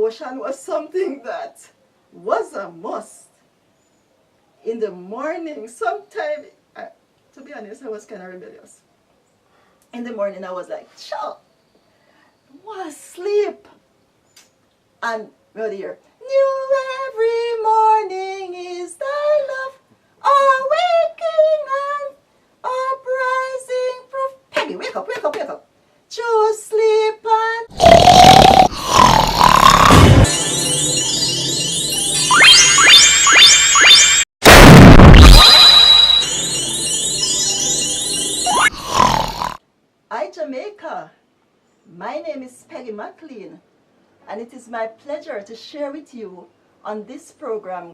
Ocean was something that was a must. In the morning, sometimes, to be honest, I was kind of rebellious. In the morning, I was like, chill, was sleep. And right here, new every morning is thy love, awaking and uprising proof. Peggy, wake up, wake up, wake up. Choose sleep and... Hi Jamaica, my name is Peggy McLean, and it is my pleasure to share with you on this program.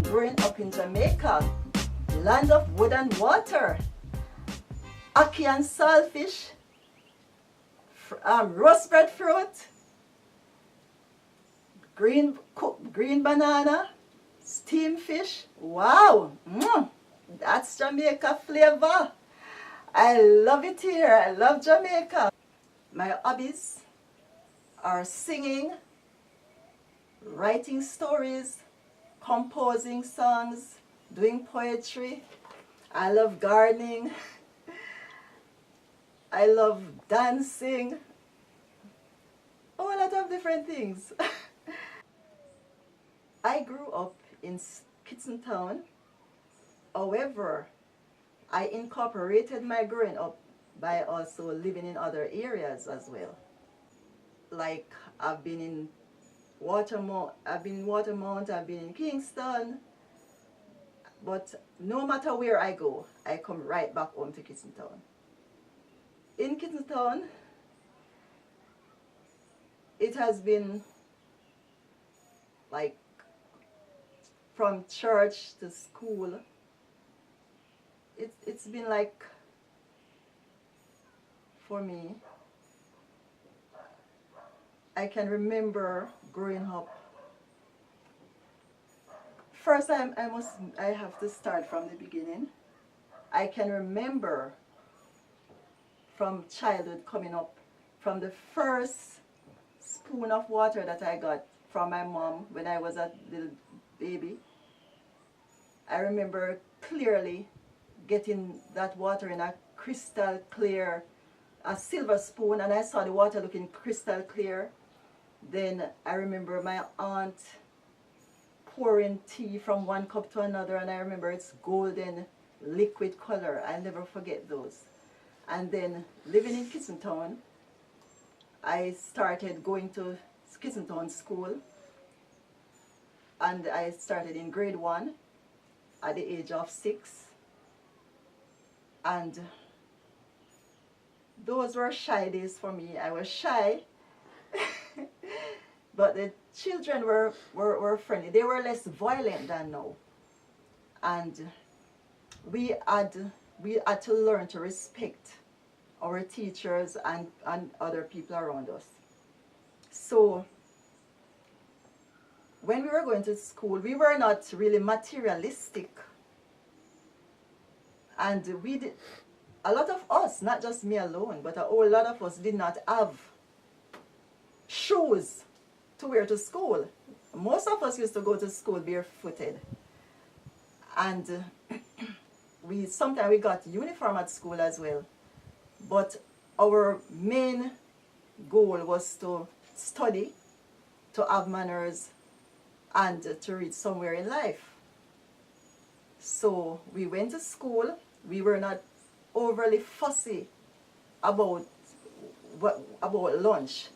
Growing up in Jamaica, land of wood and water, ackee and saltfish, roast breadfruit, green banana, steamed fish. Wow, that's Jamaica flavor. I love it here. I love Jamaica. My hobbies are singing, writing stories, composing songs, doing poetry. I love gardening. I love dancing. Oh, a lot of different things. I grew up in Kitson Town. However, I incorporated my growing up by also living in other areas as well. Like I've been in Watermount, I've been in Kingston, but no matter where I go, I come right back home to Kitson Town. In Kitson Town, it has been like from church to school. It's been like, for me, I can remember growing up. First, I have to start from the beginning. I can remember from childhood coming up, from the first spoon of water that I got from my mom when I was a little baby. I remember clearly getting that water in a crystal clear, a silver spoon, and I saw the water looking crystal clear. Then I remember my aunt pouring tea from one cup to another, and I remember its golden liquid color. I'll never forget those. And then living in Kitson Town, I started going to Kitson Town school, and I started in grade 1 at the age of 6. And those were shy days for me. I was shy, but the children were friendly. They were less violent than now. And we had to learn to respect our teachers and other people around us. So when we were going to school, we were not really materialistic. And a lot of us, not just me alone, but a whole lot of us did not have shoes to wear to school. Most of us used to go to school barefooted. And sometimes we got uniform at school as well. But our main goal was to study, to have manners, and to reach somewhere in life. So we went to school. We were not overly fussy about lunch.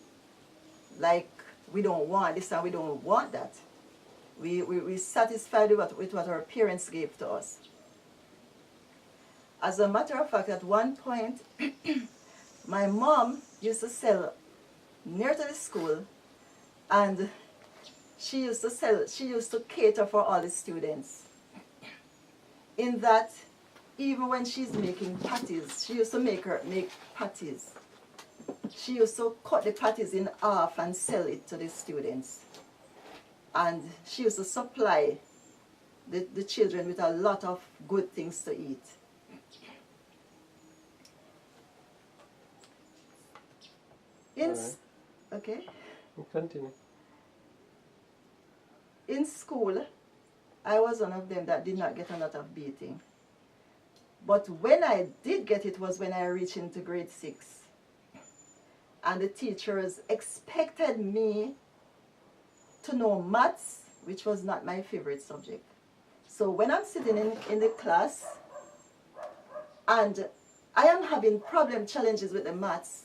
Like, we don't want this and we don't want that. We satisfied with what our parents gave to us. As a matter of fact, at one point, my mom used to sell near to the school, and she used to cater for all the students. In that, even when she's making patties, she used to make patties. She used to cut the patties in half and sell it to the students. And she used to supply the children with a lot of good things to eat. Okay. Continue. In school, I was one of them that did not get a lot of beating. But when I did get it was when I reached into grade 6. And the teachers expected me to know maths, which was not my favorite subject. So when I'm sitting in the class and I am having challenges with the maths,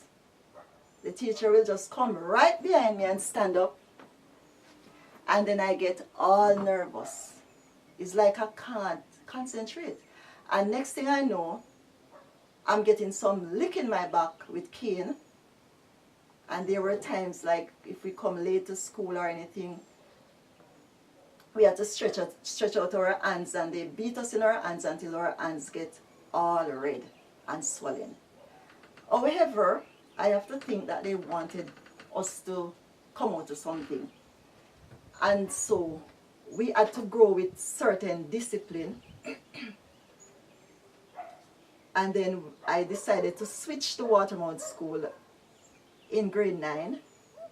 the teacher will just come right behind me and stand up, and then I get all nervous. It's like I can't concentrate. And next thing I know, I'm getting some lick in my back with cane. And there were times like if we come late to school or anything, we had to stretch out our hands, and they beat us in our hands until our hands get all red and swollen. However, I have to think that they wanted us to come out to something. And so we had to grow with certain discipline. And then I decided to switch to Watermount School in grade 9,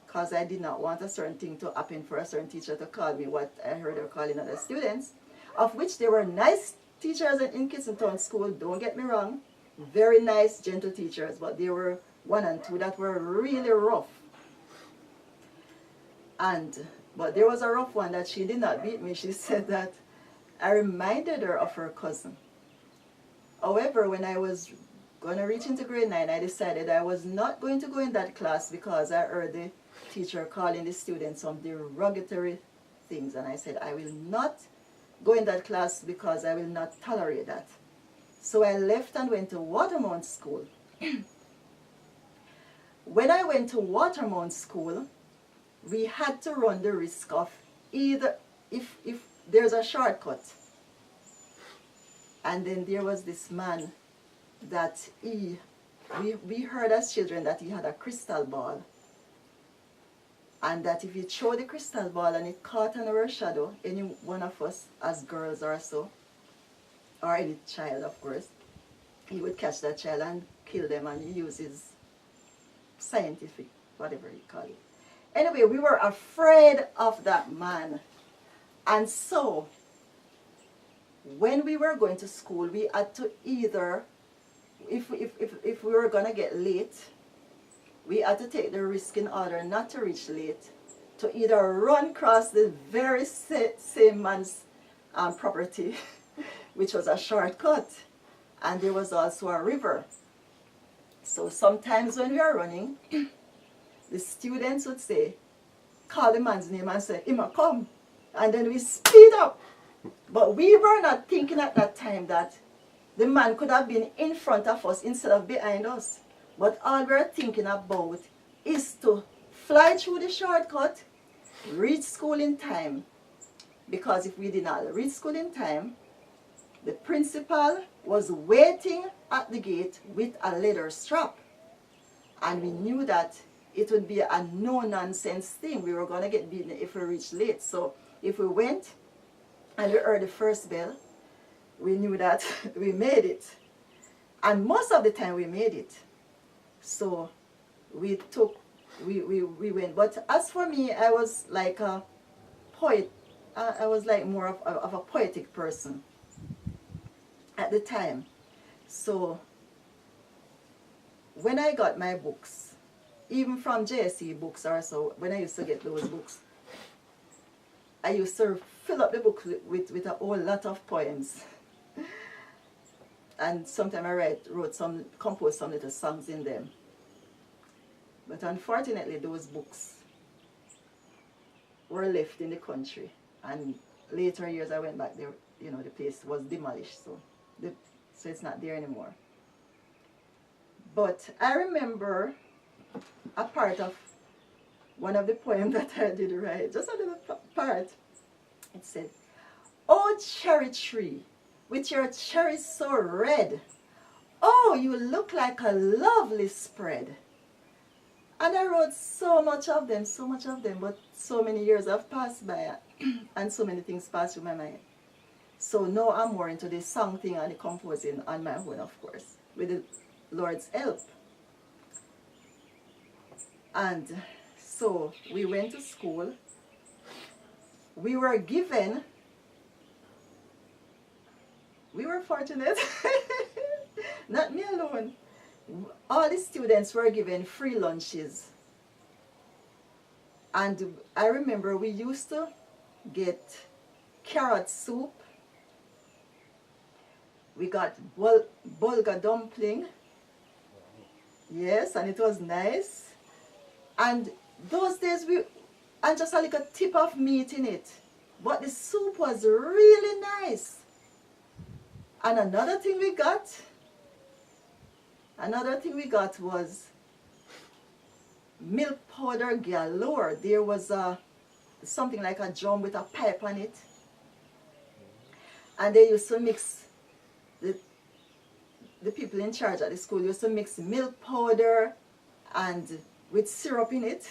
because I did not want a certain thing to happen for a certain teacher to call me what I heard her calling other students, of which there were nice teachers in Kitsentown School, don't get me wrong, very nice, gentle teachers, but there were 1 and 2 that were really rough. But there was a rough one that she did not beat me. She said that I reminded her of her cousin. However, when I was going to reach into grade 9, I decided I was not going to go in that class because I heard the teacher calling the students some derogatory things. And I said, I will not go in that class because I will not tolerate that. So I left and went to Watermount School. When I went to Watermount School, we had to run the risk of either, if there's a shortcut, and then there was this man that we heard as children that he had a crystal ball, and that if he threw the crystal ball and it caught on our shadow, any one of us as girls or so, or any child of course, he would catch that child and kill them, and he uses scientific, whatever you call it. Anyway, we were afraid of that man. And so, when we were going to school, we had to either, if we were going to get late, we had to take the risk in order not to reach late, to either run across the very same man's property, which was a shortcut, and there was also a river. So sometimes when we are running, the students would say, call the man's name and say, "Ima, come." And then we speed up. But we were not thinking at that time that the man could have been in front of us instead of behind us. But all we're thinking about is to fly through the shortcut, reach school in time. Because if we did not reach school in time, the principal was waiting at the gate with a leather strap. And we knew that it would be a no-nonsense thing. We were going to get beaten if we reached late. So if we went and we heard the first bell, we knew that we made it. And most of the time we made it. So we went. But as for me, I was like a poet. I was like more of a poetic person at the time. So when I got my books, even from JSE books or so, when I used to get those books, I used to fill up the book with a whole lot of poems. And sometimes I compose some little songs in them. But unfortunately, those books were left in the country. And later years I went back there, the place was demolished. So the so it's not there anymore. But I remember a part of one of the poems that I did write, just a little part. It said, "Oh, cherry tree, with your cherries so red, oh, you look like a lovely spread." And I wrote so much of them, but so many years have passed by and so many things passed through my mind. So now I'm more into the song thing and the composing on my own, of course, with the Lord's help. And so we went to school. We were fortunate, not me alone. All the students were given free lunches. And I remember we used to get carrot soup. We got bulgur dumpling. Yes, and it was nice. And those days and just a little tip of meat in it. But the soup was really nice. And another thing we got was milk powder galore. There was something like a drum with a pipe on it. And they used to mix, the people in charge at the school used to mix milk powder and with syrup in it.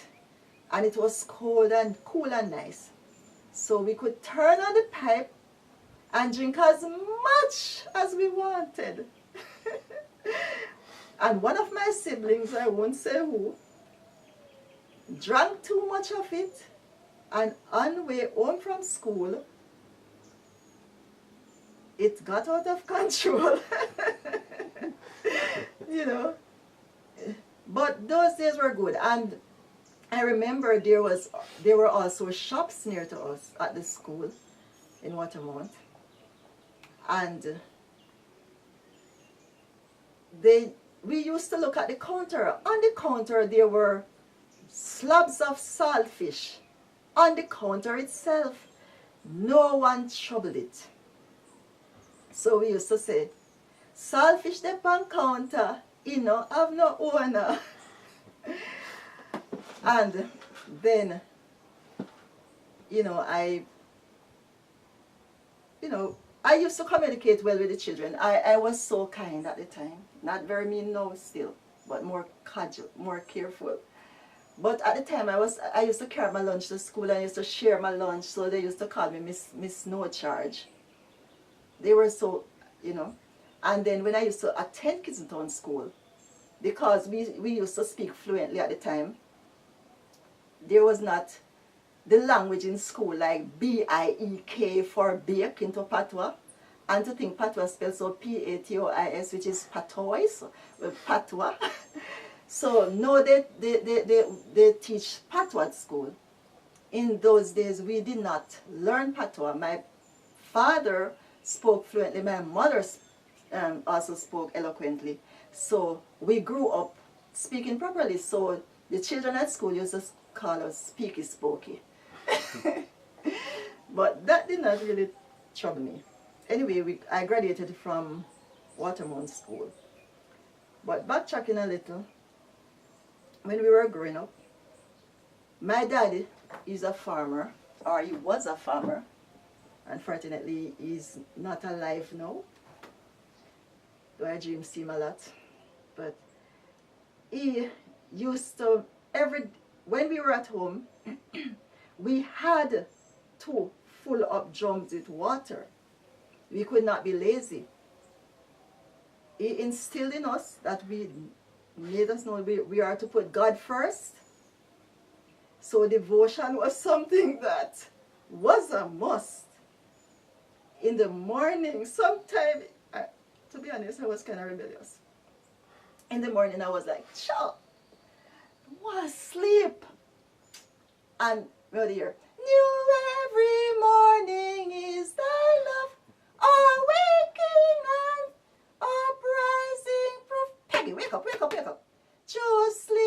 And it was cold and cool and nice. So we could turn on the pipe and drink as much as we wanted. And one of my siblings, I won't say who, drank too much of it, and on the way home from school, it got out of control. You know. But those days were good. And I remember there were also shops near to us at the school in Watermount. And we used to look at the counter. On the counter there were slabs of saltfish. On the counter itself, no one troubled it. So we used to say, "Saltfish dey on counter, you know, have no owner." And then, I used to communicate well with the children. I was so kind at the time. Not very mean now still, but more casual, more careful. But at the time I used to carry my lunch to school. I used to share my lunch, so they used to call me Miss No Charge. They were so, And then when I used to attend Kensington School, because we used to speak fluently at the time, there was not the language in school like B-I-E-K for bake into patois. And to think patois spelled so P-A-T-O-I-S, which is patois, patois. So no, they teach patois at school. In those days, we did not learn patois. My father spoke fluently. My mother also spoke eloquently. So we grew up speaking properly. So the children at school used to call us speaky spokey. But that did not really trouble me. Anyway, I graduated from Watermount School. But backtracking a little, when we were growing up, my daddy is a farmer, or he was a farmer. Unfortunately, he's not alive now, though I dream him a lot. But he used to, when we were at home, we had to fill up drums with water. We could not be lazy. He instilled in us that made us know we are to put God first. So devotion was something that was a must. In the morning, sometimes, to be honest, I was kind of rebellious. In the morning, I was like, "Chill, want to sleep." And we'll hear, "New every morning is thy love, awaking and uprising proof." Peggy, wake up, wake up, wake up. Just sleep.